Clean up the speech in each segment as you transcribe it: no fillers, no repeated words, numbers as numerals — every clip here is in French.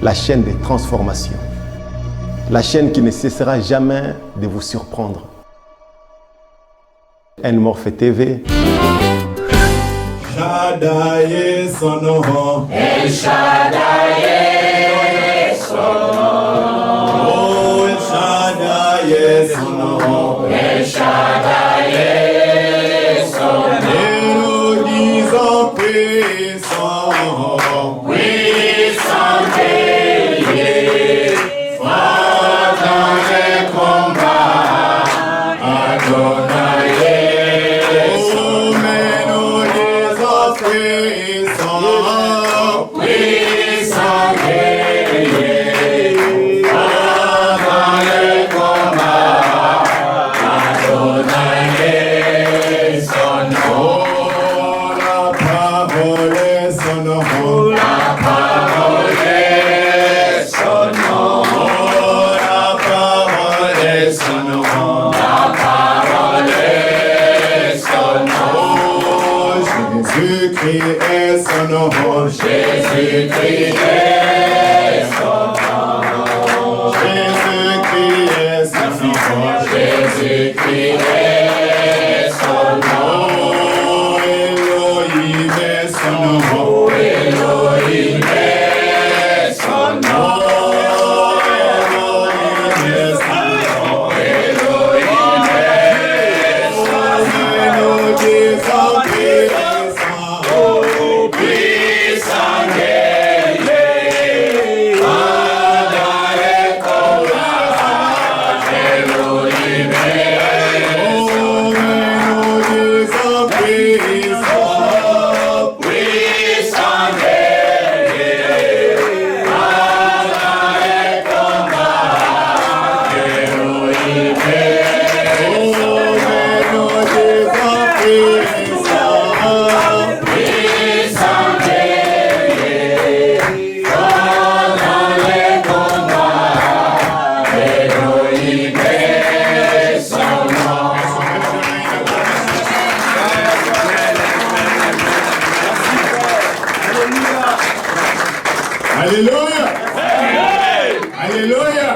la chaîne des transformations, la chaîne qui ne cessera jamais de vous surprendre. Morphe TV. Shaddai Sono, El Shaddai Sono, oh El Shaddai Sono, El Shaddai Sono, Elohim puissant, puissant Dieu, fort dans les combats, Adonai. Jésus-Christ est son nom, Jésus-Christ est son nom, Jésus-Christ est son nom, Jésus-Christ est son nom, Elohim est son nom, Elohim est son nom, Elohim est son nom, Elohim est son Alléluia! Alléluia!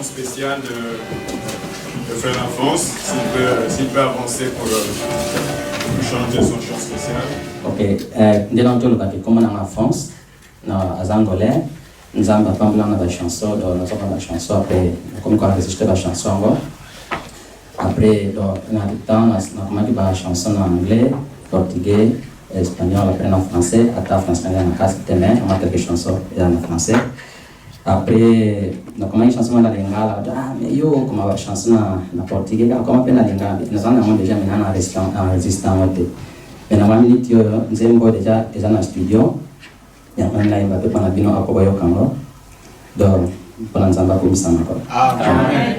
Spécial de faire la France, s'il peut avancer pour chanter son chant spécial. Ok, ndela ntolo kati comme on en France, na azangolais, nous avons pas mal de chansons, donc nous avons la chanson après, comme quand enregistré la chanson encore. Après, donc on a du temps, on a commencé la chanson en anglais, portugais, espagnol, après en français, à ta français on a casse de main, on a quelques chansons en français. Après, na kama chanson na lingala, mais yo comme chanson na portugais, comme peine na lingala, nous avons déjà maintenant enregistré wote. Mais na minute yo nzembo déjà na studio. Ya mana imba pe pana bino akoba yo kango. Donc pana nzamba ko bisama ko. Amen.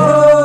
Oh,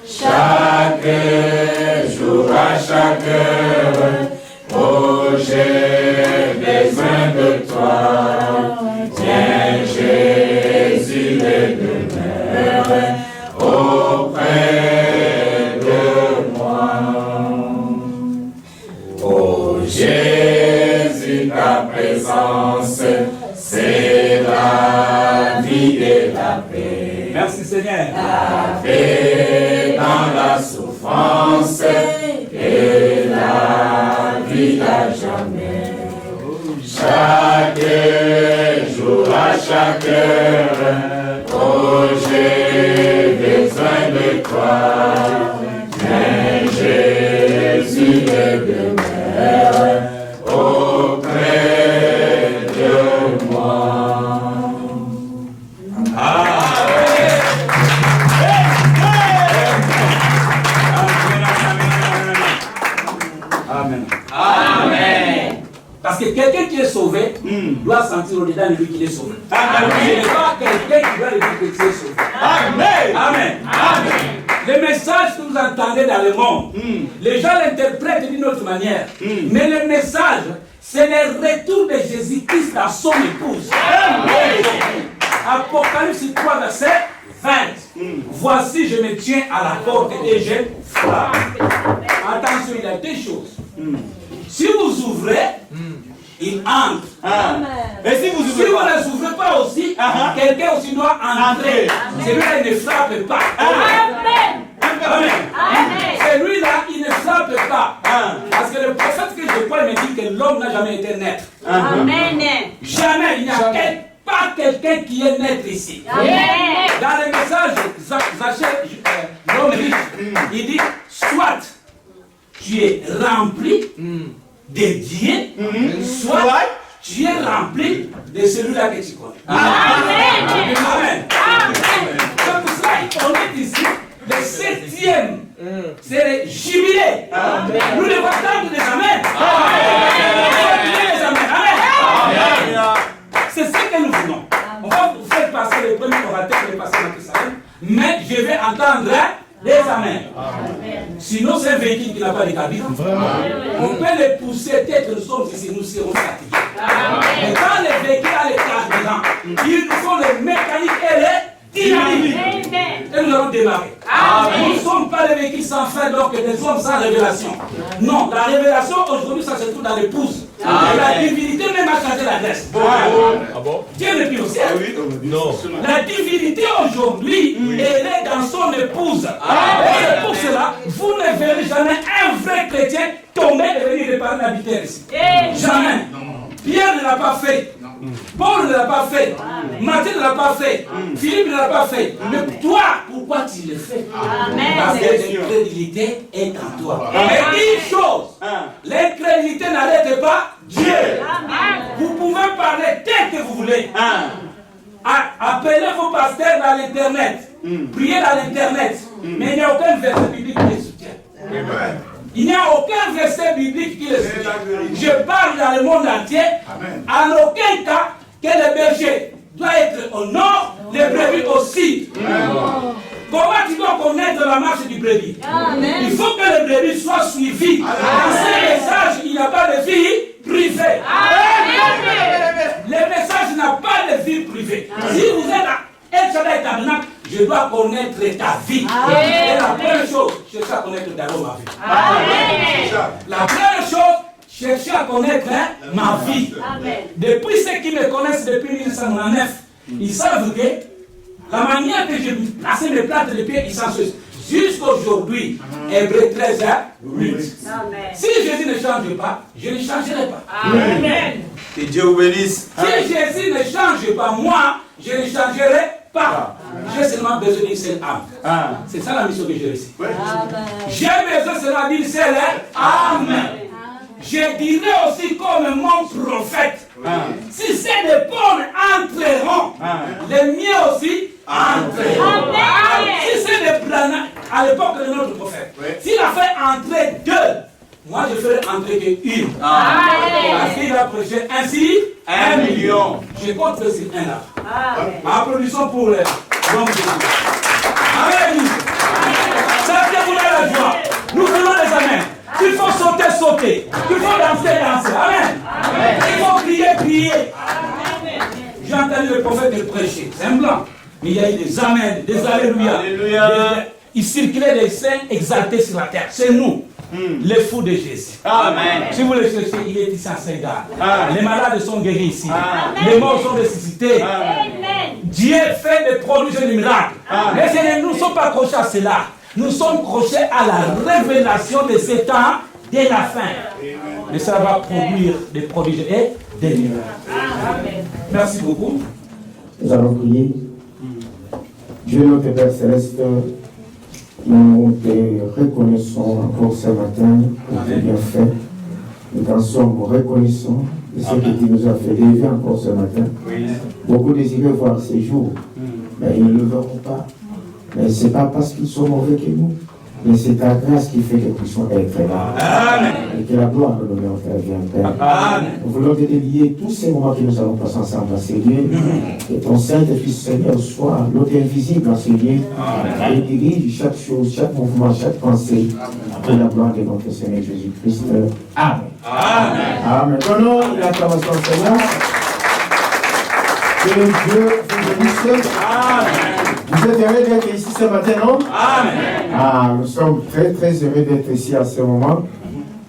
Chaque jour, à chaque heure, oh j'ai besoin besoin de toi. Viens Jésus et demeure auprès de moi. Oh Jésus, ta présence, c'est la vie et la paix. Merci Seigneur. La paix dans la souffrance et la vie à jamais. Chaque jour, à chaque heure, oh j'ai besoin de toi. Viens Jésus et demeure auprès de moi. Amen. Amen. Parce que quelqu'un qui est sauvé doit sentir au-dedans de lui qu'il est sauvé. Amen. Ce n'est pas quelqu'un qui doit lui dire que tu es sauvé. Amen. Amen. Amen. Les messages que vous entendez dans le monde, les gens l'interprètent d'une autre manière. Mais le message, c'est le retour de Jésus-Christ à son épouse. Apocalypse 3, verset 20. Voici, je me tiens à la porte et je frappe. Attention, il y a deux choses. Si vous ouvrez, il entre. Et si vous Si vous ne ouvrez pas aussi, quelqu'un aussi doit entrer. Celui-là, il ne frappe pas. Amen. Celui-là, il ne frappe pas. Parce que le prophète que je crois, il me dit que l'homme n'a jamais été naître. Amen. Jamais. Il n'y a pas quelqu'un qui est naître ici. Dans le message, l'homme riche, il dit, soit tu es rempli de Dieu, soit tu es rempli de celui-là que tu connais. Amen. C'est pour cela qu'on est ici, le 7e. C'est le jubilé. Nous devons attendre des amens. Amen. C'est ce que nous voulons. On va vous faire passer le premier orateur, le pasteur Mathieu, mais je vais entendre les amens. Sinon, c'est un véhicule qui n'a pas de cabine. On peut les pousser, peut-être nous sommes ici, nous serons fatigués. Mais quand le véhicule a les carburants, il nous faut les mécaniques et les dynamiques. Et nous allons démarrer. Nous ne sommes pas des véhicules sans fin, donc des hommes sans révélation. Non, la révélation aujourd'hui, ça se trouve dans l'épouse. La divinité même a changé l'adresse. Dieu n'est plus au ciel. La divinité aujourd'hui, elle est dans son épouse. Et c'est pour cela, vous ne verrez jamais un vrai chrétien tomber et venir réparer l'habitaire ici. Jamais. Pierre ne l'a pas fait. Paul ne l'a pas fait. Matthieu ne l'a pas fait. Philippe ne l'a pas fait. Mais toi, pourquoi tu le fais? Parce que l'incrédulité est en toi. Et une chose, l'incrédulité n'arrête pas Dieu. Vous pouvez parler tel que vous voulez. Appelez vos pasteurs dans l'internet. Priez dans l'internet. Mais il n'y a aucun verset biblique qui les soutient. Il n'y a aucun verset biblique qui les soutient. Je parle dans le monde entier. En aucun cas que le berger doit être au nord, les brebis au sud. Comment tu dois connaître la marche du brebis? Il faut que le brebis soit suivi. Dans ce message, il n'y a pas de vie privée. Le message n'a pas de vie privée. Si vous êtes à El Shaddai Tabernacle, je dois connaître ta vie. Et la première chose, chercher à connaître d'abord ma vie. La première chose, chercher à connaître ma vie. Depuis ceux qui me connaissent depuis 1999, ils savent que la manière que je place mes plantes de pied, ils s'en soucient. Jusqu'aujourd'hui, Hébreux 13, 8. Si Jésus ne change pas, je ne changerai pas. Amen. Que Dieu vous bénisse. Si Jésus ne change pas, moi, je ne changerai pas. J'ai seulement besoin d'une seule âme. C'est ça la mission que j'ai reçue. J'ai besoin seulement d'une seule âme. Je dirais aussi comme mon prophète, si c'est des pauvres entreront, les miens aussi entreront. Si c'est des planètes, à l'époque de notre prophète, s'il a fait entrer deux, moi je ferai entrer qu'une. Parce qu'il a prêché ainsi 1 million. Je compte sur un là. Applaudissons pour les hommes de Dieu. Amen. Ça fait pour la joie. Nous voulons les amens. Qu'il faut sauter, sauter. Qu'il faut danser, danser. Amen. Il faut prier, prier. J'ai entendu le prophète le prêcher. C'est un blanc. Mais il y a eu des amens, des alléluia. Il circulait des saints exaltés sur la terre. C'est nous, les fous de Jésus. Amen. Si vous le cherchez, il est ici en Sénégal. Les malades sont guéris ici. Les morts sont ressuscités. Dieu fait des prodiges et des miracles. Mais nous ne sommes pas accrochés à cela. Nous sommes accrochés à la révélation de ces temps dès la fin. Et ça va produire des prodiges et des miracles. Merci beaucoup. Nous allons prier. Dieu notre Père Céleste, nous te reconnaissons encore ce matin pour tes bienfaits. Nous t'en sommes reconnaissants de ce que tu nous as fait lever encore ce matin. Beaucoup désiraient voir ces jours, mais ils ne le verront pas. Mais ce n'est pas parce qu'ils sont mauvais que nous, mais c'est ta grâce qui fait que nous puissions être là. Amen. Et que la gloire de l'honneur vienne, Père. Amen. Nous voulons te dédier tous ces moments que nous allons passer ensemble dans ces lieux. Que ton Saint-Fils, Seigneur, soit l'autre invisible dans ces lieux. Et dirige chaque chose, chaque mouvement, chaque pensée. Pour la gloire de notre Seigneur Jésus-Christ. Amen. Amen. Amen. Donnons l'acclamation au Seigneur. Que Dieu vous bénisse. Amen. Vous êtes heureux d'être ici ce matin, non? Amen. Nous sommes très très heureux d'être ici à ce moment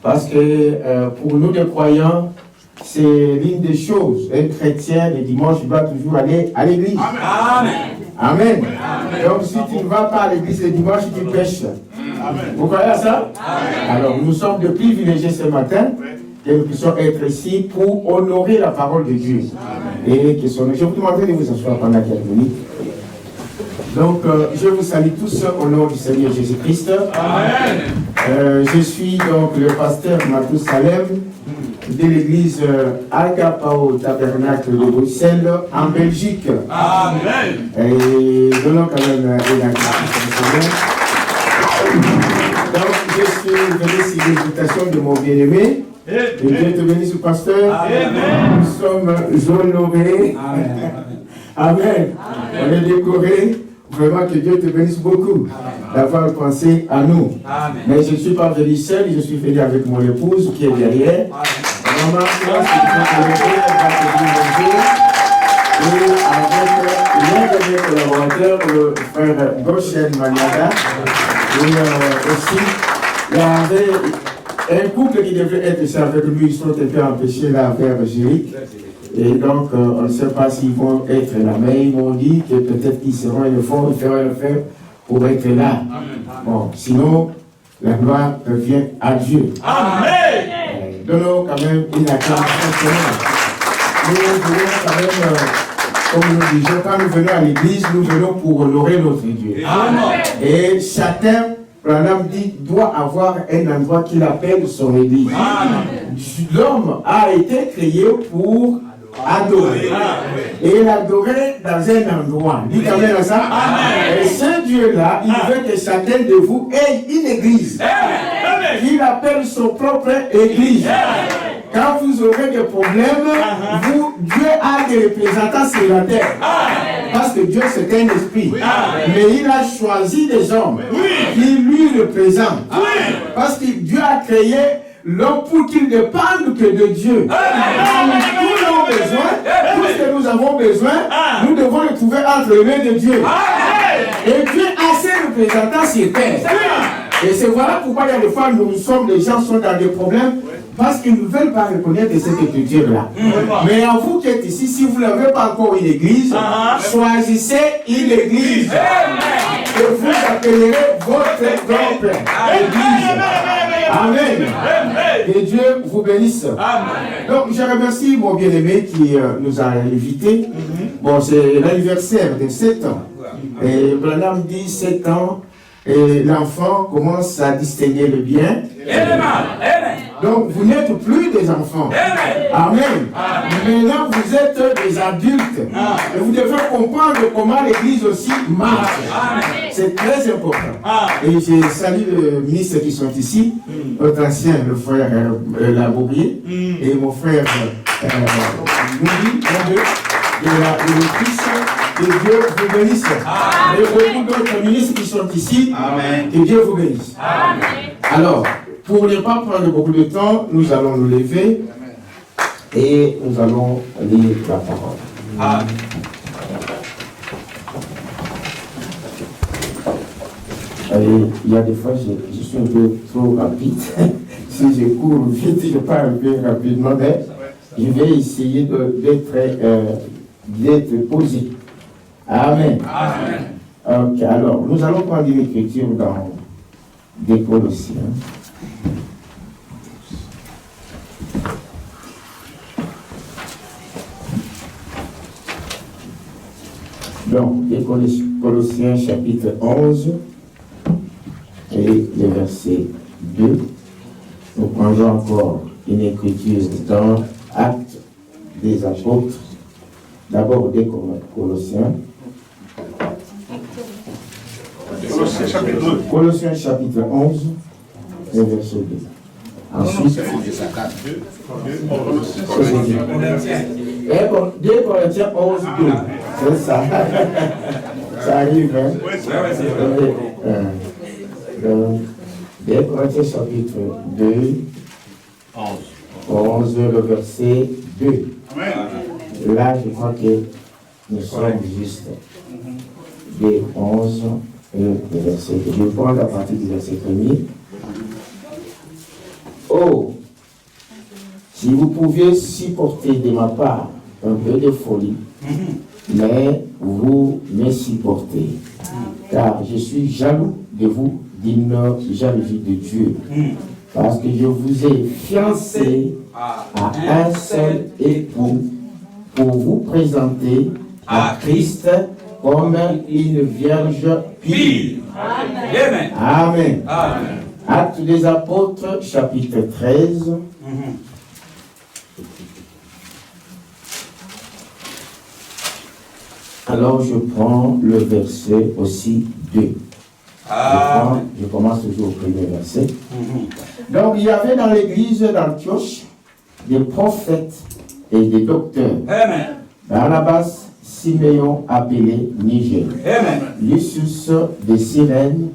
parce que pour nous les croyants, c'est l'une des choses. Un chrétien, le dimanche, il doit toujours aller à l'église. Amen. Amen. Amen. Donc si tu ne vas pas à l'église le dimanche, tu pêches. Amen. Vous croyez à ça? Amen. Alors nous sommes de privilégiés ce matin que nous puissions être ici pour honorer la parole de Dieu. Amen. Et que son... Je vous demanderai de vous asseoir pendant quelques minutes. Donc, je vous salue tous au nom du Seigneur Jésus-Christ. Amen. Je suis donc le pasteur Matou Salem de l'église Agapao Tabernacle de Bruxelles, en Belgique. Amen. Et donnons quand même la grâce. Donc, je suis venu sur l'invitation de mon bien-aimé. Que Dieu te bénisse, pasteur. Amen. Nous sommes honorés. Amen. Amen. On est décorés. Vraiment que Dieu te bénisse beaucoup d'avoir pensé à nous. Amen. Mais je ne suis pas venu seul, je suis venu avec mon épouse qui est derrière. Maman, et avec l'un de mes collaborateurs, le frère Goshen Maniada. Et aussi, il y avait un couple qui devait être ici avec lui, ils sont été empêchés là vers Jéric. Et donc, on ne sait pas s'ils vont être là. Mais ils m'ont dit que peut-être qu'ils seront le fond, ils feront le faire pour être là. Bon, sinon, la gloire revient à Dieu. Amen. Donnons quand même une acclamation. Nous voulons quand même, comme nous disons, quand nous venons à l'église, nous venons pour honorer notre Dieu. Amen. Et chacun, Branham dit, doit avoir un endroit qu'il appelle son église. L'homme a été créé pour adorer. Et il adorait dans un endroit. Dites amen à ça. Amen. Et ce Dieu-là, il veut que chacun de vous ait une église. Il appelle son propre église. Quand vous aurez des problèmes, Dieu a des représentants sur la terre. Parce que Dieu c'est un esprit. Mais il a choisi des hommes qui lui représentent. Parce que Dieu a créé l'homme pour qu'il ne dépende que de Dieu. Tous nos besoins, tout ce que nous avons besoin, nous devons le trouver entre les mains de Dieu. Et Dieu a ses représentants sur terre. Et c'est voilà pourquoi il y a des fois les gens sont dans des problèmes parce qu'ils ne veulent pas reconnaître cette écriture-là. Mais à vous qui êtes ici, si vous n'avez pas encore une église, choisissez une église. Et vous appellerez votre grand-père. Amen. Que Dieu vous bénisse. Amen. Donc, je remercie mon bien-aimé qui nous a invités. Bon, c'est l'anniversaire de 7 ans. Et Branham dit 7 ans. Et l'enfant commence à distinguer le bien et le mal. Donc, vous n'êtes plus des enfants. Amen. Maintenant, vous êtes des adultes. Et vous devez comprendre comment l'Église aussi marche. C'est très important. Et je salue les ministres qui sont ici. Notre ancien, le frère Labourier, et mon frère Mouli, de l'Église. Que Dieu vous bénisse. Et beaucoup d'autres ministres qui sont ici. Amen. Que Dieu vous bénisse. Amen. Alors, pour ne pas prendre beaucoup de temps, nous allons nous lever et nous allons lire la parole. Amen. Il y a des fois, je suis un peu trop rapide. Si je cours vite, je parle un peu rapidement, mais je vais essayer d'être posé. Amen. Amen. Ok, alors, nous allons prendre une écriture dans des Colossiens. Donc, des Colossiens chapitre 11 et le verset 2. Nous prendrons encore une écriture dans Actes des Apôtres. D'abord des Colossiens. Colossiens chapitre 11 et verset 2. Ensuite, 2 Corinthiens 11, 2. C'est ça. Ça arrive, hein? Donc, 2 Corinthiens chapitre 2, 11, le verset 2. Là, je crois que nous sommes juste des 11 et le verset 2. Je vais prendre la partie du verset 1er. Oh, si vous pouviez supporter de ma part un peu de folie, mais vous me supportez, car je suis jaloux de vous d'une jalousie de Dieu, parce que je vous ai fiancé à un seul époux pour vous présenter à Christ comme une vierge pure. Amen. Amen. Amen. Actes des Apôtres, chapitre 13. Alors je prends le verset aussi 2. Je commence toujours au premier verset. Donc il y avait dans l'église d'Antioche des prophètes et des docteurs. Amen. Barnabas, Siméon appelé Niger, Amen. Lucius de Cyrène,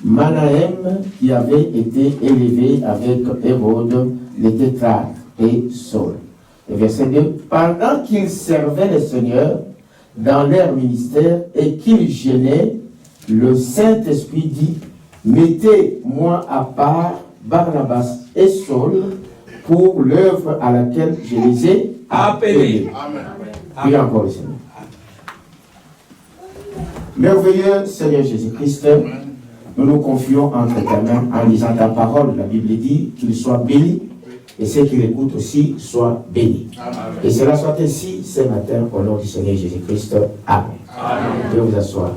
Manahem qui avait été élevé avec Hérode le tétrarque et Saul. Et verset 2, pendant qu'ils servaient le Seigneur dans leur ministère et qu'ils gênaient, le Saint-Esprit dit, mettez-moi à part Barnabas et Saul pour l'œuvre à laquelle je les ai appelés. Puis encore le Seigneur. Merveilleux Seigneur Jésus-Christ, nous nous confions entre tes mains en lisant ta parole. La Bible dit qu'il soit béni et ceux qui l'écoutent aussi soient bénis. Et cela soit ainsi ce matin au nom du Seigneur Jésus-Christ. Amen. Je vais vous asseoir.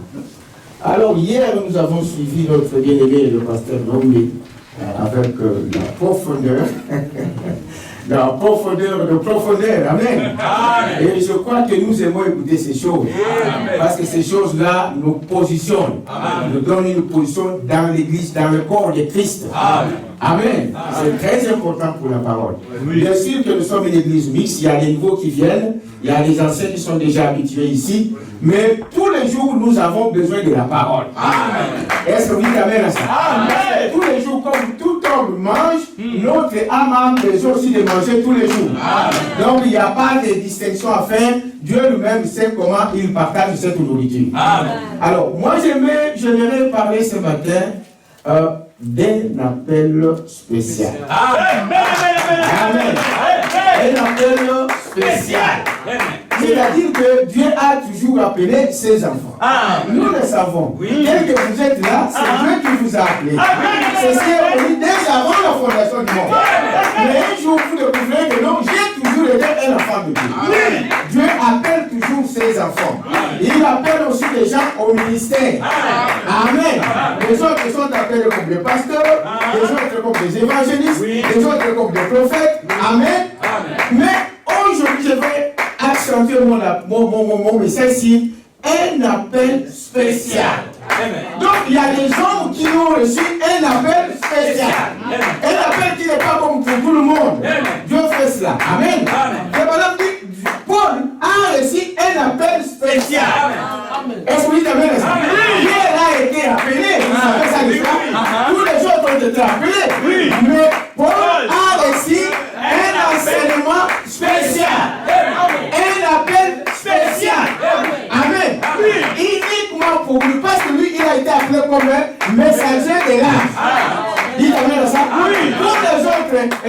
Alors hier nous avons suivi notre bien-aimé le pasteur Romé avec la profondeur. La profondeur de profondeur. Amen. Amen. Et je crois que nous aimons écouter ces choses. Amen. Parce que ces choses-là nous positionnent. Amen. Nous donnent une position dans l'église, dans le corps de Christ. Amen. Amen. C'est très important pour la parole. Oui. Bien sûr que nous sommes une église mixte, il y a des nouveaux qui viennent, il y a des anciens qui sont déjà habitués ici, mais tous les jours nous avons besoin de la parole. Amen. Est-ce que vous dites amen à ça? Amen. Tous les jours, comme tout homme mange, notre âme a besoin aussi de manger tous les jours. Amen. Donc il n'y a pas de distinction à faire. Dieu lui-même sait comment il partage cette nourriture. Amen. Alors moi j'aimerais parler ce matin d'un appel spécial. Amen. Amen. Un appel spécial. C'est-à-dire que Dieu a toujours appelé ses enfants. Nous le savons. Dès que vous êtes là, c'est Dieu qui vous a appelé. C'est ce qu'on dit dès avant la fondation du monde. Mais un jour, vous découvrez que non, j'ai toujours été un enfant de Dieu. Dieu appelle toujours ses enfants. Il appelle aussi des gens au ministère. Amen. Les autres sont appelés comme des pasteurs, les autres comme des évangélistes, les autres comme des prophètes. Amen. Mais aujourd'hui, je vais accentuer mon message ici, un appel spécial. Donc il y a des hommes qui ont reçu un appel spécial. Un appel qui n'est pas comme pour tout le monde. Dieu fait cela. Amen. Le madame dit, Paul a reçu un appel spécial. Est-ce que vous dites amen? Pierre a été appelé. Vous savez ça déjà? Tous les autres ont été appelés. Mais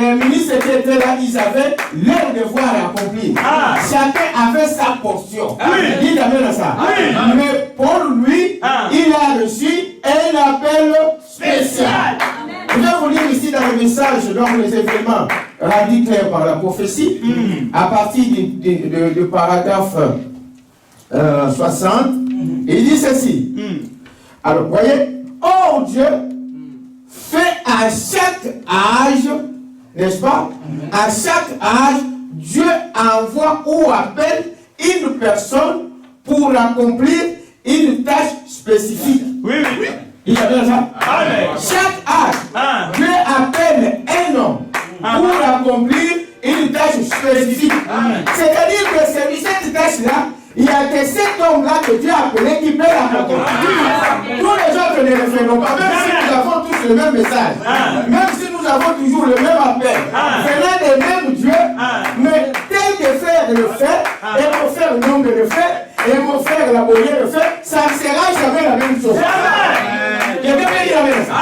ministres qui étaient là, ils avaient leur devoir à accomplir. Chacun avait sa portion. Dites amen à ça. Mais pour lui, il a reçu un appel spécial. Je vais vous lire ici dans le message, donc les événements rendus clairs par la prophétie, à partir du paragraphe 60. Il dit ceci. Alors, vous voyez, oh Dieu fait à chaque âge, n'est-ce pas? À chaque âge, Dieu envoie ou appelle une personne pour accomplir une tâche spécifique. Oui. Il y a bien ça? Amen. Chaque âge, Dieu appelle un homme pour accomplir une tâche spécifique. C'est-à-dire que cette tâche-là, il y a que cet homme-là que Dieu a appelé qui peut l'accomplir. Tous les autres ne le feront pas, même si nous avons tous le même message, même si nous avons toujours le même appel, venant des mêmes dieux, mais tel que frère le fait, et mon frère non de le faire, et mon frère Laborier le fait, ça ne sera jamais la même chose. Quelqu'un peut dire la même chose.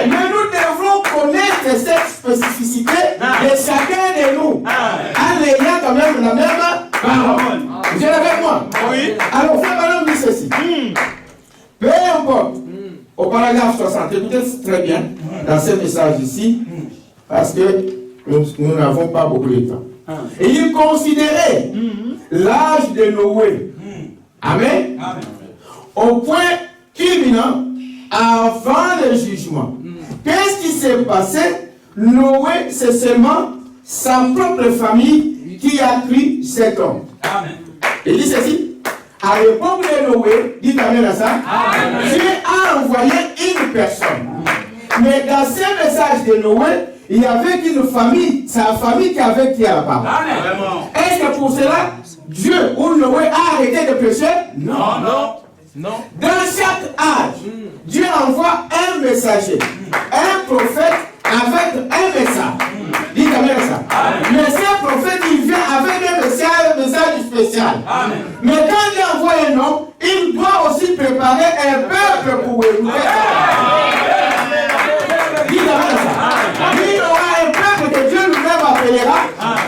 Mais nous devons connaître cette spécificité de chacun de nous, en ayant quand même la même parole. Vous êtes avec moi? Oui. Alors, frère Madame dit ceci. Peu importe, au paragraphe 60, écoutez très bien dans ce message ici, parce que nous n'avons pas beaucoup de temps. Et il considérait l'âge de Noé. Amen. Au point culminant, avant le jugement. Qu'est-ce qui s'est passé? Noé, c'est seulement sa propre famille qui a pris cet homme. Amen. Il dit ceci. À l'époque de Noé, dites amen à ça, Dieu a envoyé une personne. Mais dans ce message de Noé, il y avait une famille, sa famille qui avait qui à la parole. Est-ce que pour cela, Dieu ou Noé a arrêté de pécher? Non. Dans chaque âge, Dieu envoie un messager, un prophète avec un message. Dites amen à ça. Mais ce prophète, il vient avec un message spécial. Mais quand il envoie un homme, il doit aussi préparer un peuple pour écouter ça. Dites amen à ça. Il y aura un peuple que Dieu lui-même appellera,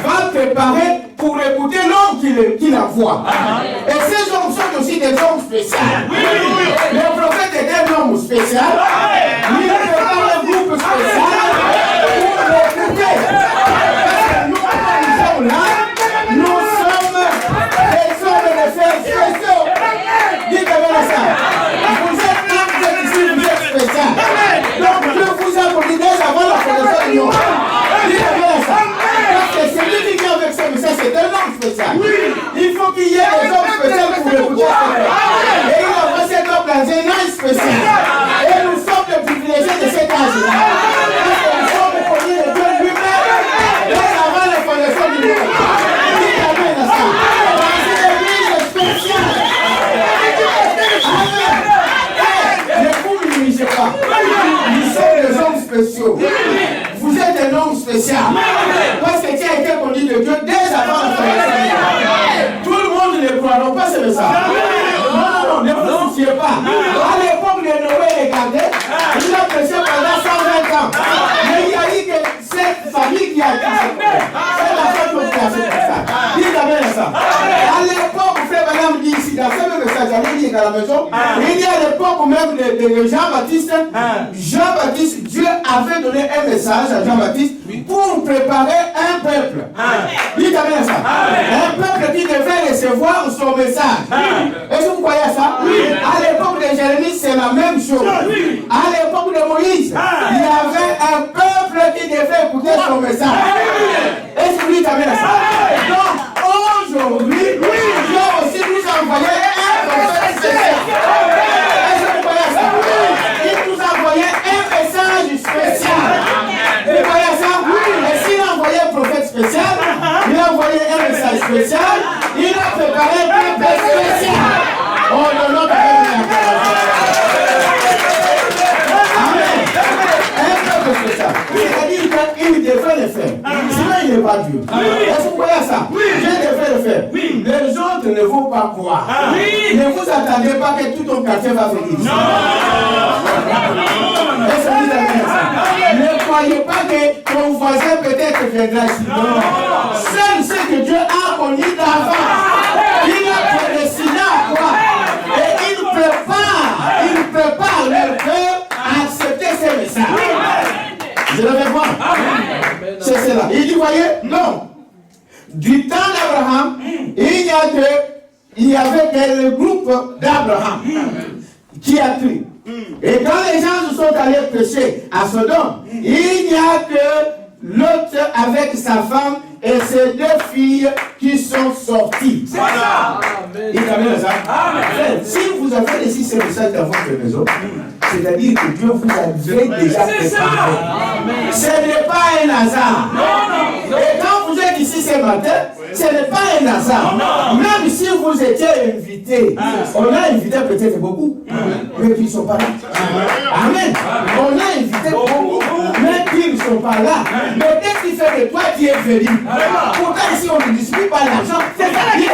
va préparer pour écouter l'homme qu'il envoie. Et ces hommes sont aussi des hommes spéciaux. Le prophète est un homme spécial. Il prépare un groupe spécial pour l'écouter. Parce que nous sommes là, nous sommes des hommes de frères spéciaux. Dites amen à ça. Vous êtes là, vous êtes ici, vous êtes spécial. Donc Dieu vous a connu dès avant la connaissance du monde. Dites amen à ça. Parce que celui qui vient avec ce message, c'est un homme spécial. Il faut qu'il y ait des hommes spéciaux pour l'écouter. Et il envoie cet homme dans un âge spécial. Et nous sommes les privilégiés de cet âge-là. Parce que nous sommes connus de Dieu lui-même. Dès avant la connaissance du monde. Dites amen à ça. C'est une église spéciale. Amen. Ne vous minimisez pas. Nous sommes des hommes spéciaux. Vous êtes un homme spécial. Parce que tu as été connu de Dieu dès avant la connaissance. Tout le monde ne croira pas ce message. Non, ne vous souciez pas. À l'époque de Noé et Gardé, il a prêché pendant 120 ans. Mais il y a dit que cette famille qui a été c'est la famille qui a fait ça. Dites amen à ça. À l'époque, frère Madame dit ici, dans ce même message, j'allais dire à la maison, il y a à l'époque même de Jean-Baptiste, Dieu avait donné un message à Jean-Baptiste pour préparer un peuple. Dites amen à ça. Un peuple qui devait recevoir son message. Est-ce que vous croyez à ça? À l'époque de Jérémie, c'est la même chose. À l'époque de Moïse, il y avait un peuple qui devait écouter son message. Est-ce que vous dites amen à ça? Donc, aujourd'hui, Dieu aussi nous a envoyé un prophète spécial. Est-ce que vous croyez à ça? Il nous a envoyé un message spécial. Vous croyez à ça? Et s'il a envoyé un prophète spécial, il a envoyé un message spécial, il a préparé un peuple spécial. Oh, le nom de Dieu. Amen. Un peuple spécial. C'est-à-dire qu'il devrait le faire. Sinon, il n'est pas Dieu. Est-ce que vous croyez à ça? Dieu devrait le faire. Les autres ne vont pas croire. Ne vous attendez pas que tout ton quartier va venir. Est-ce que vous avez ça? Ne croyez pas que ton voisin peut-être viendra ici. Non. Seul ce que Dieu a connu d'avant. Il a prédestiné à quoi? Et il prépare leur cœur à accepter ces messages. Je le vais voir. C'est cela. Il dit, voyez, non. Du temps d'Abraham, il y avait que le groupe d'Abraham qui a cru. Et quand les gens se sont allés prêcher à Sodome, il n'y a que Lot avec sa femme et ses 2 filles qui sont sorties. C'est ça. Il amène ça. Amen. Si vous avez laissé ce message dans votre maison, c'est-à-dire que Dieu vous a déjà préparé. Ce n'est pas un hasard. Et quand vous êtes ici ce matin, ce n'est pas un hasard. Même si vous étiez invité, on a invité peut-être beaucoup, mais qui ne sont pas là. Amen. On a invité beaucoup, mais qui ne sont pas là. Mais qu'est-ce qui fait que toi tu es venu? Pourtant ici on ne distribue pas l'argent. C'est ça la vie.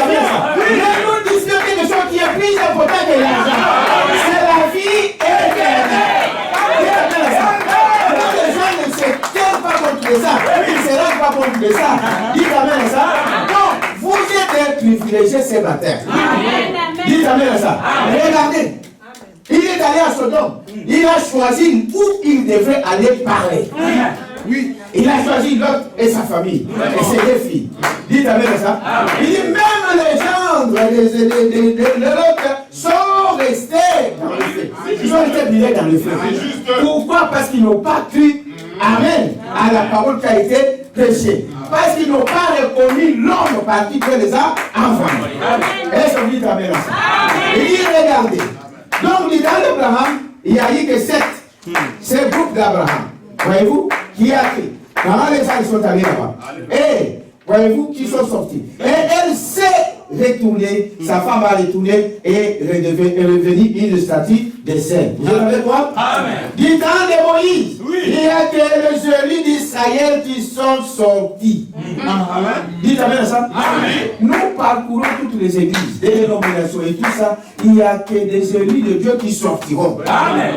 Mais nous distribuons quelque chose qui est plus important que l'argent. C'est la vie éternelle. Quand les gens ne se tiennent pas contre ça, ils ne se rendent pas compte de ça. Dites amen à ça. Donc, vous êtes des privilégiés ce matin. Dites amen à ça. Regardez. Il est allé à Sodome. Il a choisi où il devrait aller parler. Oui, il a choisi Lot et sa famille et ses 2 filles. Dites amen à ça. Il dit même les gendres de Lot sont restés dans le feu. Ils ont été brûlés dans le feu. Pourquoi? Parce qu'ils n'ont pas cru, amen, à la parole qui a été prêchée. Parce qu'ils n'ont pas reconnu l'homme par qui Dieu les a envoyés. Est-ce que vous dites amen à ça? Il dit regardez. Donc, dans l'Abraham, il y a eu que 7. C'est le groupe d'Abraham. Voyez-vous, qui a fait. Comment les gens sont allés là-bas. Et, voyez-vous, qui sont sortis. Et elle s'est retournée, sa femme a retourné et est revenue une statue de sel. Vous avez quoi? Amen. Du temps de Moïse, il y a que les jeunes d'Israël qui sont sortis. Amen. Dites amen à ça. Amen. Nous parcourons toutes les églises, des dénominations et tout ça. Il n'y a que des élus de Dieu qui sortiront. Amen.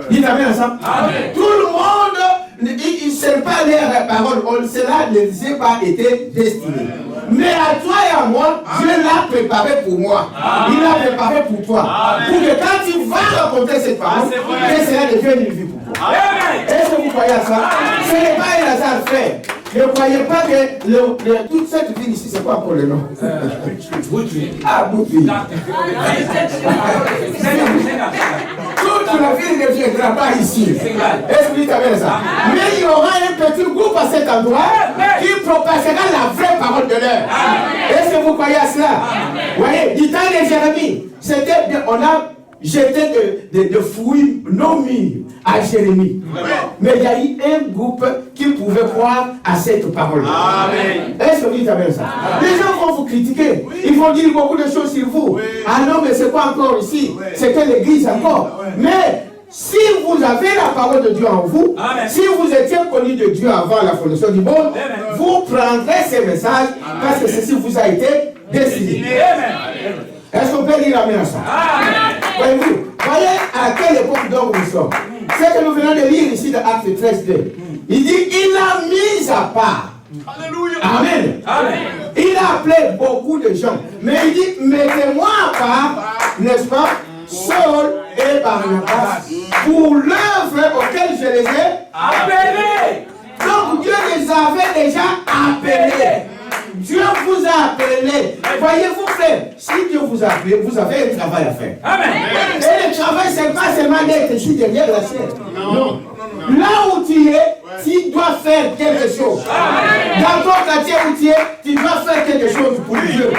Dites amen à ça. Amen. Tout le monde, il ne sait pas lire la parole. Cela ne pas été destiné. Mais à toi et à moi, Dieu l'a préparé pour moi. Il l'a préparé pour toi. Pour que quand tu vas raconter cette parole, que cela devienne une vie pour toi. Est-ce que vous croyez à ça? Ce n'est pas un hasard fait. Ne croyez pas que toute cette ville ici, c'est quoi pour le nom? Ah, Boutvi. Toute la ville ne viendra pas ici. Est-ce que vous dites ça? Mais il y aura un petit groupe à cet endroit qui propagera la vraie parole de l'heure. Est-ce que vous croyez à cela? Vous voyez, du temps de Jérémie, c'était bien, on a jeté de fruits non mis à Jérémie. Mais il y a eu un groupe qui pouvait croire à cette parole. Est-ce que vous dites ça? Les gens vont vous critiquer. Ils vont dire beaucoup de choses sur vous. Ah non, mais c'est quoi encore ici? C'est que l'église encore. Mais si vous avez la parole de Dieu en vous, si vous étiez connu de Dieu avant la fondation du monde, vous prendrez ces messages parce que ceci vous a été destiné. Est-ce qu'on peut dire amen à ça? Voyez-vous, voyez à quelle époque donc nous sommes. C'est que nous venons de lire ici dans Acte 13:2. Il dit, il a mis à part. Alléluia. Amen. Amen. Il a appelé beaucoup de gens. Mais il dit, mettez-moi à part, n'est-ce pas, Saul et Barnabas, pour l'œuvre auquel je les ai appelés. Donc Dieu les avait déjà appelés. Dieu vous a appelé. Voyez-vous, frère, si Dieu vous a appelé, vous avez un travail à faire. Amen. Et le travail, c'est pas seulement d'être ici derrière la chaise. Non. Là où tu es, tu dois faire quelque chose. Amen. Dans ton quartier où tu es, tu dois faire quelque chose pour Dieu.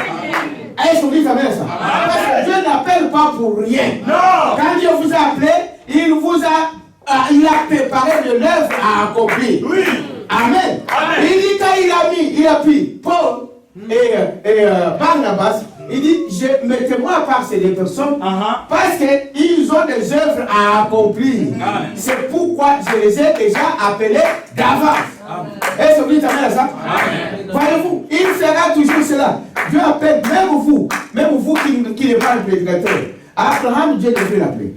Est-ce que vous dites amen à ça? Parce que Dieu n'appelle pas pour rien. Non. Quand Dieu vous a appelé, il a préparé de l'œuvre à accomplir. Oui. Amen. Amen. Il dit quand il a pris Paul et Barnabas, il dit, mettez-moi à part ces 2 personnes parce qu'ils ont des œuvres à accomplir. C'est pourquoi je les ai déjà appelés d'avance. Est-ce que vous dites amen à ça? Voyez-vous, il fera toujours cela. Dieu appelle même vous qui n'êtes pas le prédicateur. Abraham, Dieu devait l'appeler.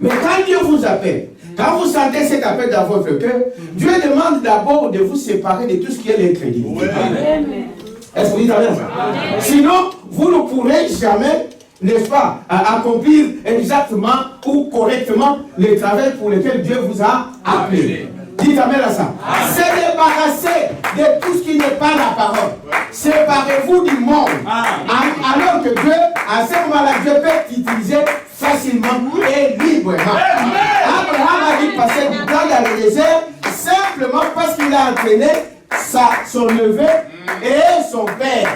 Mais quand Dieu vous appelle, Quand vous sentez cet appel dans votre cœur, Dieu demande d'abord de vous séparer de tout ce qui est l'incrédulité. Est-ce que vous dites amen? Sinon, vous ne pourrez jamais, n'est-ce pas, accomplir exactement ou correctement le travail pour lequel Dieu vous a appelé. Dites amen à ça. C'est débarrasser de tout ce qui n'est pas la parole. Séparez-vous du monde. Alors que Dieu, à ce moment-là, Dieu peut t'utiliser facilement et librement. Abraham a dû passer du temps dans le désert simplement parce qu'il a entraîné son neveu et son père.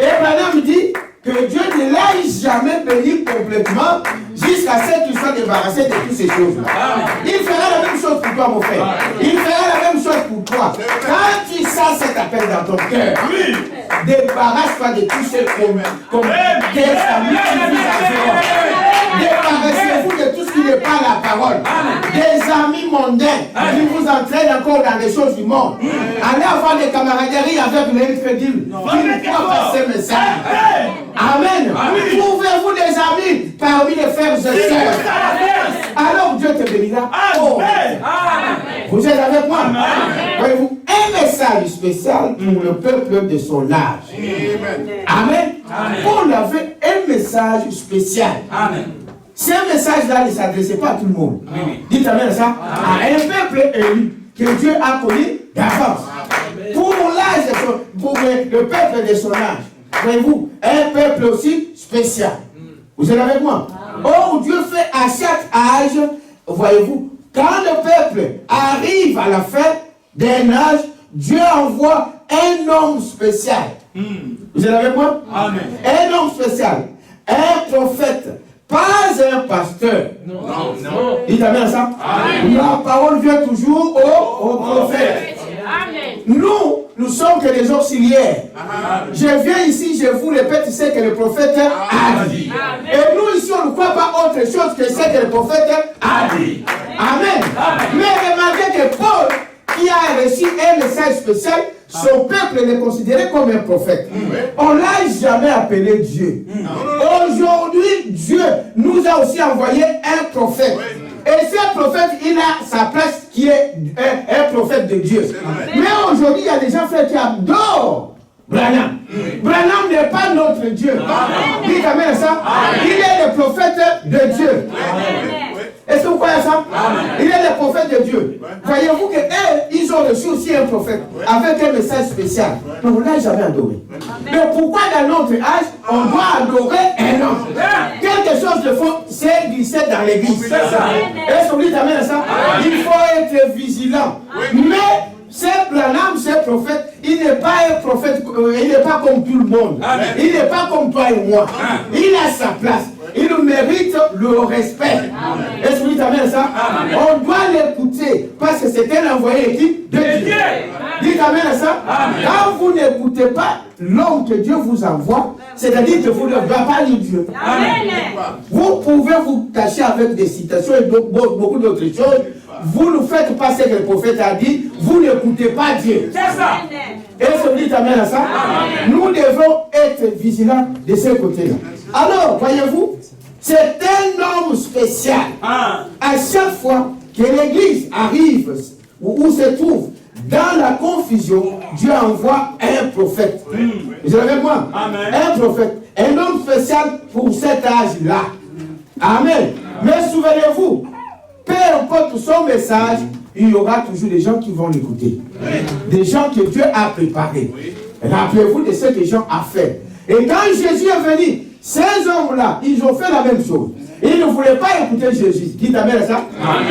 Et Abraham dit que Dieu ne l'a jamais béni complètement jusqu'à ce qu'il soit débarrassé de toutes ces choses-là. Il fera la même chose pour toi, mon frère. Il fera la même chose pour toi. Quand tu sens cet appel dans ton cœur, débarrasse-toi de tout ce comme tes amis qui vous environnent. Débarrassez-vous de tout ce qui n'est pas la parole. Des amis mondains qui vous entraînent encore dans les choses du monde. Allez avoir des camaraderies avec l'incrédule qui ne croient pas ces messages. Amen. Trouvez-vous des amis parmi les frères et sœurs. Alors Dieu te bénira. Oh. Vous êtes avec moi? Voyez-vous, un message spécial pour le peuple de son âge. Amen. On avait un message spécial. Amen. Ce message-là ne s'adressait pas à tout le monde. Dites amen à ça. À un peuple élu que Dieu a connu d'avance. Pour l'âge, pour le peuple de son âge. Voyez-vous, un peuple aussi spécial. Vous êtes avec moi? Oh, Dieu fait à chaque âge, voyez-vous, quand le peuple arrive à la fin d'un âge, Dieu envoie un homme spécial. Vous êtes avec moi? Amen. Un homme spécial, un prophète, pas un pasteur. Non. Dites amen à ça. Amen. La parole vient toujours au prophète. Amen. Nous sommes que des auxiliaires. Amen. Je viens ici, je vous répète ce que le prophète a dit. Amen. Et nous ici, on ne croit pas autre chose que ce que le prophète a dit. Amen. Amen. Mais remarquez que Paul, qui a reçu un message spécial, son peuple le considérait comme un prophète. On ne l'a jamais appelé Dieu. Aujourd'hui, Dieu nous a aussi envoyé un prophète. Et ce prophète, il a sa place qui est un prophète de Dieu. Mais aujourd'hui, il y a des gens frères qui adorent Branham. Branham n'est pas notre Dieu. Dites amen à ça. Il est le prophète de Dieu. Est-ce que vous croyez ça? Il est le prophète de Dieu. Voyez-vous qu'ils ont reçu aussi un prophète avec un message spécial. Mais on ne l'a jamais adoré. Mais pourquoi dans notre âge, on doit adorer un homme? Quelque chose de faux s'est glissé dans l'église. Est-ce que vous dites amen à ça? Il faut être vigilant. Mais ce Branham, ce prophète, il n'est pas un prophète, il n'est pas comme tout le monde. Il n'est pas comme toi et moi. Il a sa place. Il mérite le respect. Est-ce que vous dites amen à ça? On doit l'écouter parce que c'est un envoyé équipe de Dieu. Dites amen à ça. Quand vous n'écoutez pas l'homme que Dieu vous envoie, c'est-à-dire que vous ne voyez pas Dieu. Vous pouvez vous cacher avec des citations et beaucoup d'autres choses. Vous ne faites pas ce que le prophète a dit, vous n'écoutez pas Dieu. C'est ça. Est-ce que vous dites amen à ça? Nous devons être vigilants de ce côté-là. Alors, voyez-vous, c'est un homme spécial. À chaque fois que l'église arrive ou se trouve dans la confusion, Dieu envoie un prophète. Vous êtes avec moi? Un prophète. Un homme spécial pour cet âge-là. Amen. Mais souvenez-vous, peu importe son message, il y aura toujours des gens qui vont l'écouter. Des gens que Dieu a préparés. Rappelez-vous de ce que Jean a fait. Et quand Jésus est venu, ces hommes-là, ils ont fait la même chose. Ils ne voulaient pas écouter Jésus. Dites amen à ça.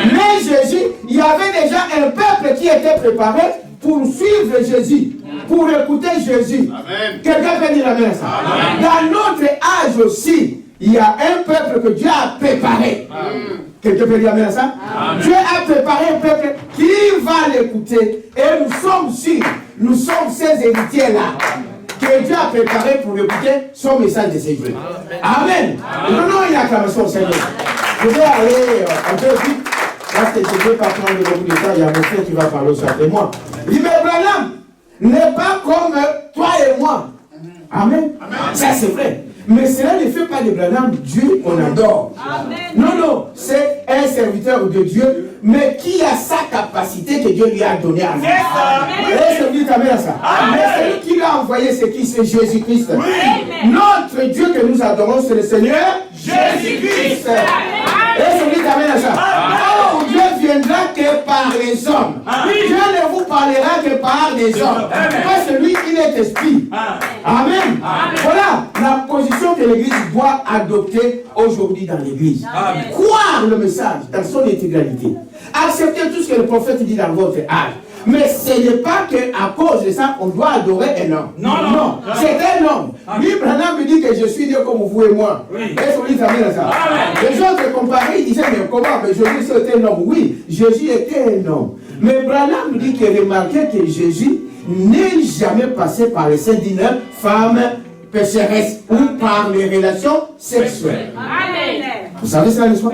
Mais Jésus, il y avait déjà un peuple qui était préparé pour suivre Jésus, pour écouter Jésus. Quelqu'un peut dire amen à ça. Dans notre âge aussi, il y a un peuple que Dieu a préparé. Quelqu'un peut dire amen à ça? Dieu a préparé un peuple qui va l'écouter. Et nous sommes sûrs, nous sommes ces héritiers-là, que Dieu a préparé pour écouter son message de séjour. Amen. Donnons une acclamation au Seigneur. Je vais aller un peu vite, parce que je ne vais pas prendre beaucoup de temps. Il y a mon frère qui va parler aussi après moi. Il dit, mais Branham n'est pas comme toi et moi. Amen. Ça c'est vrai. Mais cela ne fait pas de Branham Dieu qu'on adore. Amen. Non, c'est un serviteur de Dieu mais qui a sa capacité que Dieu lui a donnée à nous. Et c'est lui qui amène à ça. Mais celui qui l'a envoyé, c'est qui? C'est Jésus-Christ. Notre Dieu que nous adorons, c'est le Seigneur Jésus-Christ. Et c'est lui qui amène à ça. Oh, Dieu viendra que par les hommes. Dieu ne vous parlera que par les hommes. Parce que lui, il est esprit. Amen. Voilà la position que l'Église doit adopter aujourd'hui dans l'Église. Croire le message dans son intégralité. Accepter tout ce que le prophète dit dans votre âge. Mais ce n'est pas qu'à cause de ça, on doit adorer un homme. Non. C'est un homme. Lui, Branham me dit que je suis Dieu comme vous et moi. Est-ce que vous savez ça? Les autres comparés, ils disaient, mais comment? Mais Jésus c'était un homme. Oui, Jésus était un homme. Mais Branham me dit qu'il remarquait que Jésus n'est jamais passé par le sein d'une femme pécheresse ou par les relations sexuelles. Vous savez ça, n'est-ce pas?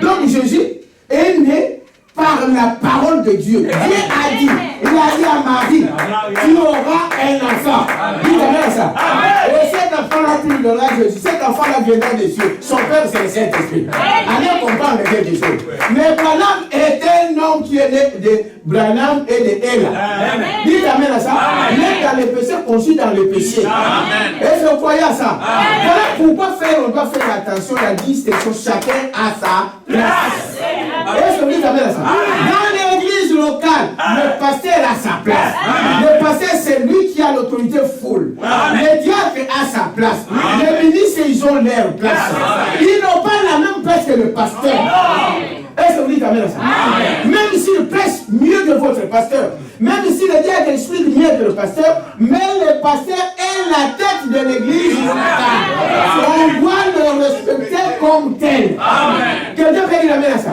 Donc Jésus est né par la parole de Dieu. Dieu a dit, il a dit à Marie, tu auras un enfant. Dites amen à ça. Et cet enfant-là, tu lui donneras Jésus. Cet enfant-là viendra des cieux. Son père, c'est le Saint-Esprit. Allez comprendre quelque chose. Mais Branham est un homme qui est né de Branham et de Ella. Dites amen à ça. Né dans le péché, conçu dans le péché. Est-ce que vous croyez à ça? Voilà pourquoi on doit faire attention à la distinction. Chacun à sa place. Est-ce que vous dites amen à ça? Dans l'église locale, le pasteur a sa place. Le pasteur, c'est lui qui a l'autorité full. Le diacre a sa place. Les ministres, ils ont leur place. Ils n'ont pas la même place que le pasteur. Est-ce que vous dites amen à ça? Même s'il prêche mieux que votre pasteur, même si le diacre explique mieux que le pasteur, mais le pasteur est la tête de l'église locale. On doit le respecter comme tel. Quelqu'un peut dire amen à ça?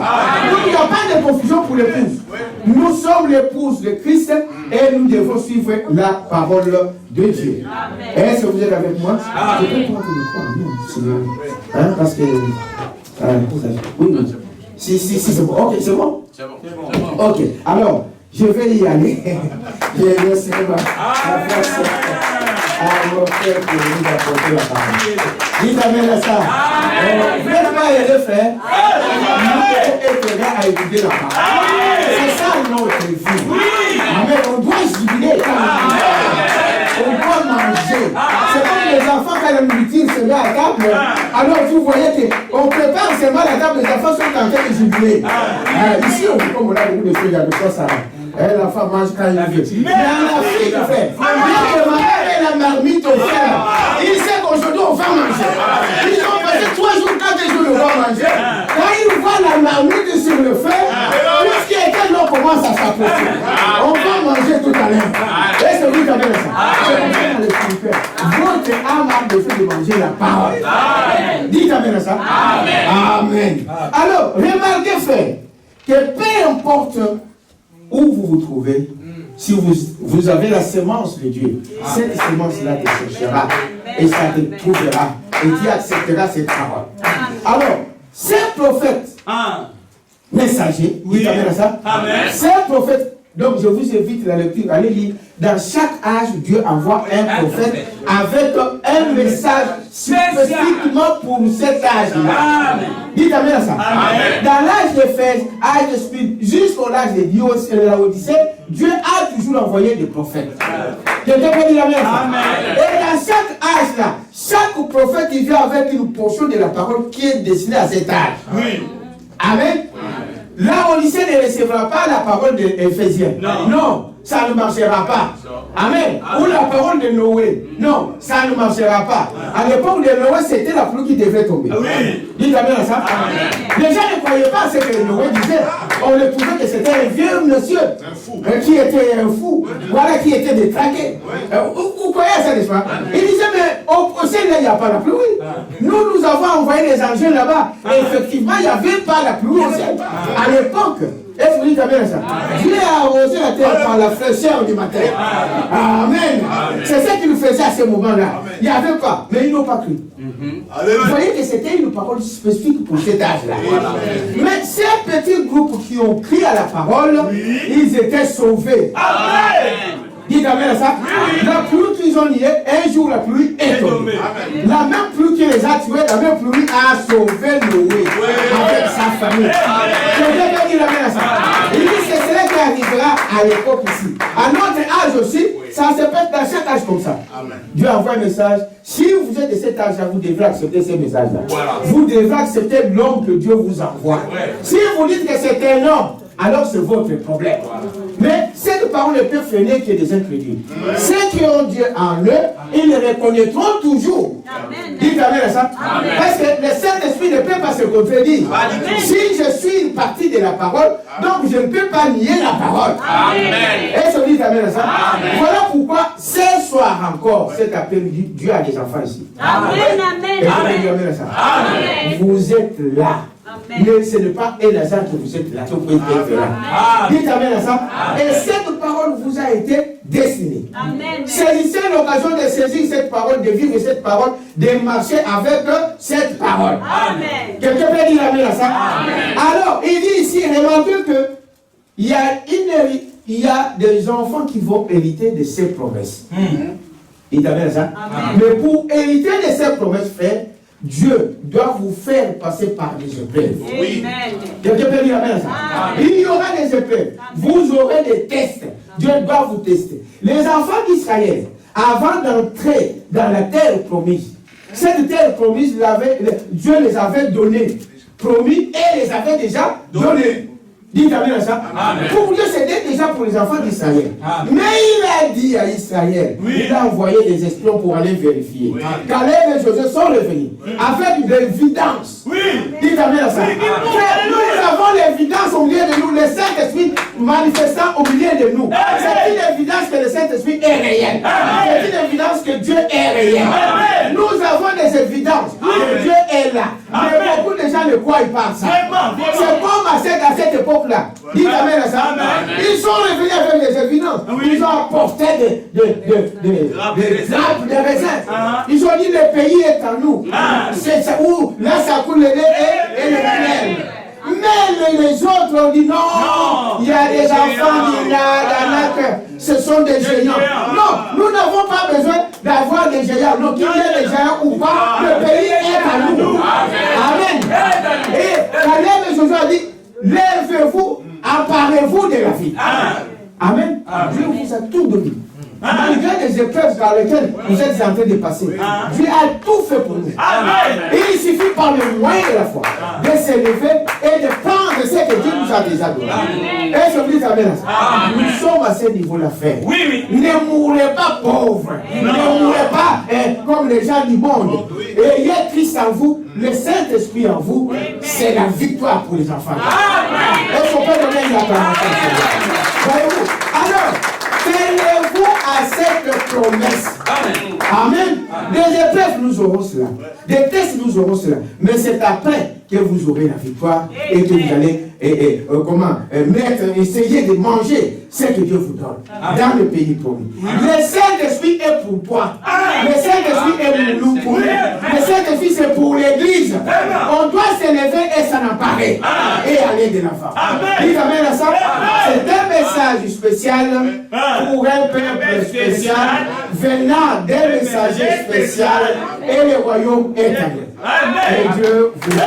Donc il n'y a pas de confusion pour l'épouse. Nous sommes l'épouse de Christ et nous devons suivre la parole de Dieu. Est-ce que vous êtes avec moi? Je peux prendre le croix, hein, parce que... oui. Si, c'est bon. Ok, c'est bon? C'est bon. Ok, alors, je vais y aller. Je laisse la place à mon frère pour nous apporter la parole. Dites amen à ça. Vous n'êtes pas les deux frères. Nous devons être là à écouter la parole. C'est ça notre vie. Amen. On doit jubiler on doit manger. C'est comme les enfants quand la nourriture se met à table. Alors vous voyez qu'on prépare seulement la table, les enfants sont en train de jubiler. Ici, comme on a beaucoup de choses, il y a des choses à l'enfant mange quand il veut. Mais en Afrique, frère, bien que ma mère ait la marmite au fer, il sait qu'aujourd'hui on va manger. Ils ont passé 3 jours, 4 jours, on va manger. Quand ils voient la marmite sur le feu, tout ce qui était là commence à s'approcher. On va manger tout à l'heure. Est-ce que vous avez ça? C'est comme ça dans le spirituel. Votre âme a le fait de manger la parole. Dites amen à ça. Amen. Alors, remarquez, frère, que peu importe où vous vous trouvez, si vous avez la semence de Dieu, cette semence-là te cherchera et ça te trouvera et tu accepteras cette parole. Alors, ces prophètes messagers, dites amen à ça. Ces prophètes. Donc je vous invite à la lecture, allez lire. Dans chaque âge, Dieu envoie un prophète avec un message spécifiquement pour cet âge-là. Dites amen à ça. Dans l'âge d'Éphèse, âge de Spirit, jusqu'au âge de Dios et de la Odyssée, Dieu a toujours envoyé des prophètes. Quelqu'un peut dire amen à ça. Et dans chaque âge-là, chaque prophète il vient avec une portion de la parole qui est destinée à cet âge. Amen. La Odyssée ne recevra pas la parole des Éphésiens. Non, ça ne marchera pas. Amen. Ou la parole de Noé. Non, ça ne marchera pas. À l'époque de Noé, c'était la pluie qui devait tomber. Dites amen à ça. Les gens ne croyaient pas à ce que Noé disait. On le trouvait que c'était un vieux monsieur qui était un fou. Voilà, qui était détraqué. Vous croyez à ça, n'est-ce pas? Il disait, mais au ciel, il n'y a pas la pluie. Nous avons envoyé les engins là-bas. Et effectivement, il n'y avait pas la pluie au ciel. À l'époque, est-ce que vous dites amen à ça? Dieu a arrosé la terre par la fraîcheur du matin. Amen. C'est ce qu'il faisait à ce moment-là. Il n'y avait pas, mais ils n'ont pas cru. Vous voyez que c'était une parole spécifique pour cet âge-là. Mais ces petits groupes qui ont crié à la parole, ils étaient sauvés. Amen. Dites amen à ça. La pluie qu'ils ont liée, un jour la pluie est tombée. La même pluie qui les a tués, la même pluie a sauvé Noé avec sa famille. Quelqu'un peut dire amen à à l'époque ici. À notre âge aussi, ça se passe dans chaque âge comme ça. Amen. Dieu envoie un message. Si vous êtes de cet âge-là, vous devrez accepter ces messages-là. Voilà. Vous devrez accepter l'homme que Dieu vous envoie. Ouais. Si vous dites que c'est un homme, alors c'est votre problème. Mais cette parole ne peut freiner que des incrédules. Ceux qui ont Dieu en eux, ils le reconnaîtront toujours. Amen. Dites Amen à ça. Amen. Parce que le Saint-Esprit ne peut pas se contredire. Amen. Si je suis une partie de la parole, donc je ne peux pas nier la parole. Amen. Est-ce que vous dites Amen à ça? Voilà pourquoi ce soir encore, cet après-midi, Dieu a des enfants ici. Amen. Et Amen. vous dites Amen à ça. Amen. Vous êtes là. Amen. Mais ce n'est pas un hasard que vous êtes là. Que vous pouvez être là. Amen. Dites Amen à ça. Et cette parole vous a été destinée. Amen. Saisissez l'occasion de saisir cette parole, de vivre cette parole, de marcher avec cette parole. Amen. Quelqu'un peut dire Amen à ça? Alors, il dit ici, remarquez que il y a des enfants qui vont hériter de ces promesses. Dites Amen à ça. Amen. Mais pour hériter de ces promesses, frère, Dieu doit vous faire passer par des épreuves. Amen. Quelqu'un peut dire Amen à ça? Amen. Il y aura des épreuves. Vous aurez des tests. Dieu doit vous tester. Les enfants d'Israël, avant d'entrer dans la terre promise, cette terre promise, Dieu les avait donnés, promis, et les avait déjà donnés. Dites Amen à ça. Amen. Pour Dieu, c'était déjà pour les enfants d'Israël. Amen. Mais il a dit à Israël, il a envoyé des espions pour aller vérifier. Caleb et Josué sont revenus avec de l'évidence. Dites Amen à ça. Frère, nous avons l'évidence au milieu de nous, le Saint-Esprit manifestant au milieu de nous. C'est une évidence que le Saint-Esprit est réel. C'est une évidence que Dieu est réel. Nous avons des évidences que Dieu est là. Mais beaucoup de gens ne croient pas à ça. C'est comme à cette époque-là. Dites Amen à ça. Ils sont revenus avec des évidences. Ils ont apporté des grappes, des raisins. Ils ont dit le pays est à nous. C'est ça où là ça coule le lait et le miel. Mais les autres ont dit non, il y a des enfants d'Anak, ce sont des géants. Non, nous n'avons pas besoin d'avoir des géants. Donc qu'il y ait des géants ou pas, le pays est à nous. Amen. Et Caleb et Josué a dit, lèvez-vous, emparez-vous de la vie. Amen. Dieu vous a tout donné. Malgré les épreuves par lesquelles vous êtes en train de passer, Dieu a tout fait pour nous. Et il suffit par le moyen de la foi de s'élever et de prendre ce que Dieu nous a déjà donné. Et je vous dis Amen. Nous sommes à ce niveau-là, frère. Ne mourrez pas pauvres. Ne mourrez pas comme les gens du monde. Ayez Christ en vous, le Saint-Esprit en vous. C'est la victoire pour les enfants. Est-ce qu'on peut donner une acclamation? Voyez-vous? Alors, tenez-vous à cette promesse. Amen. Des épreuves, nous aurons cela. Des tests, nous aurons cela. Mais c'est après que vous aurez la victoire et que vous allez essayer de manger ce que Dieu vous donne dans le pays promis. Le Saint-Esprit est pour toi. Le Saint-Esprit est pour nous. Le Saint-Esprit, c'est pour l'Église. On doit s'élever et s'en emparer et aller de l'avant. Dites Amen à ça. C'est un message spécial pour un peuple spécial venant d'un messager spécial et le royaume est à nous. Et Dieu vous bénisse.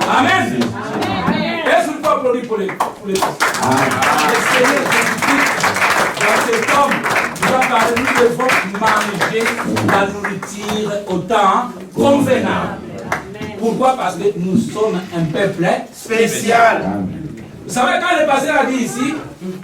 Amen. Est-ce qu'on peut applaudir pour les Le Seigneur dans cet homme, nous a parlé, nous devons manger la nourriture au temps convenable. Pourquoi? Parce que nous sommes un peuple spécial. Vous savez, quand le pasteur a dit ici,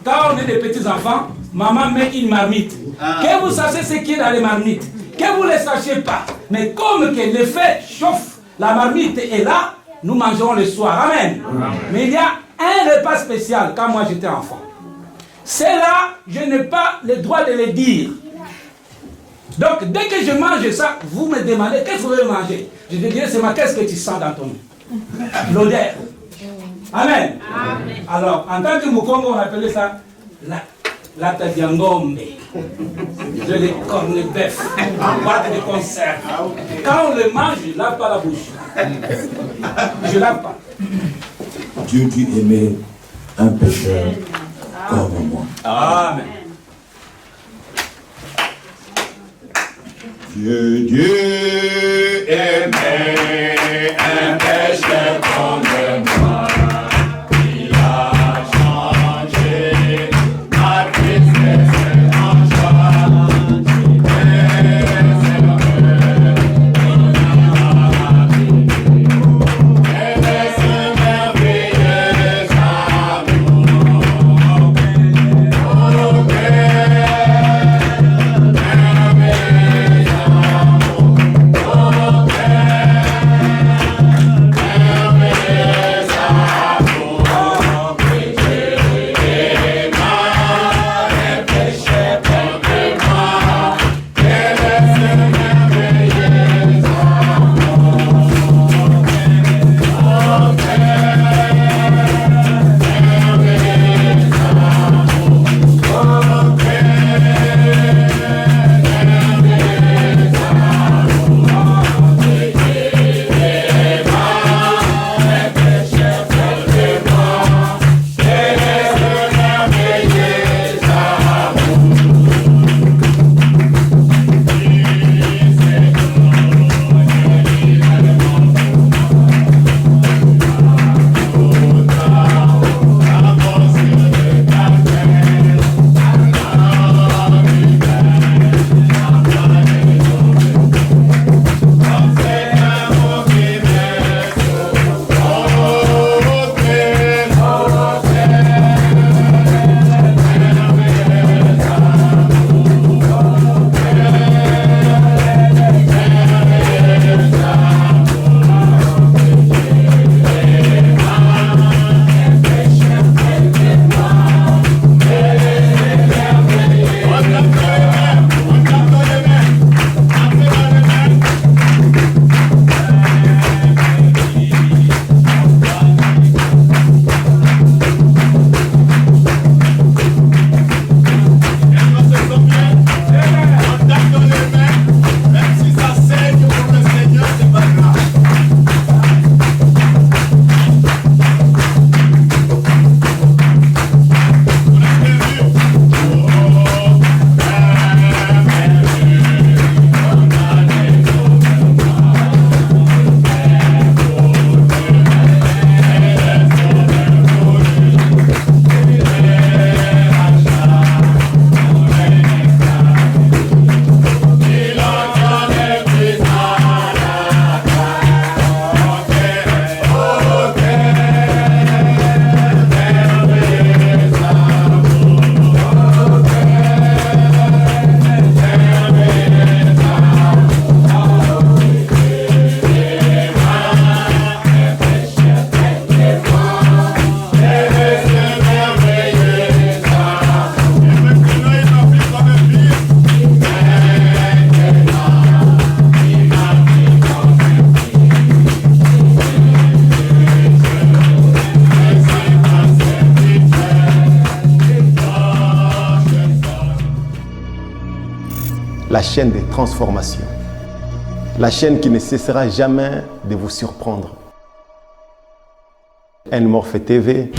quand on est des petits enfants, maman met une marmite. Que vous sachiez ce qui est dans les marmites, que vous ne le sachiez pas. Mais comme que le feu chauffe, la marmite est là, nous mangerons le soir. Amen. Mais il y a un repas spécial quand moi j'étais enfant. C'est là, je n'ai pas le droit de le dire. Donc, dès que je mange ça, vous me demandez qu'est-ce que vous voulez manger. Je te dirai, c'est qu'est-ce que tu sens dans ton nez. L'odeur. Amen. Amen. Alors, en tant que Mukongo, on appelait ça la tadiangombe. Je les cornes de bœuf en boîte de conserve. Quand on le mange, je ne lave pas la bouche. Je ne lave pas. Dieu dit aimer un pécheur comme moi. Amen. Dieu aimait un pécheur comme moi. Il a changé ma tristesse en joie. La chaîne des transformations. La chaîne qui ne cessera jamais de vous surprendre. N-Morphe TV.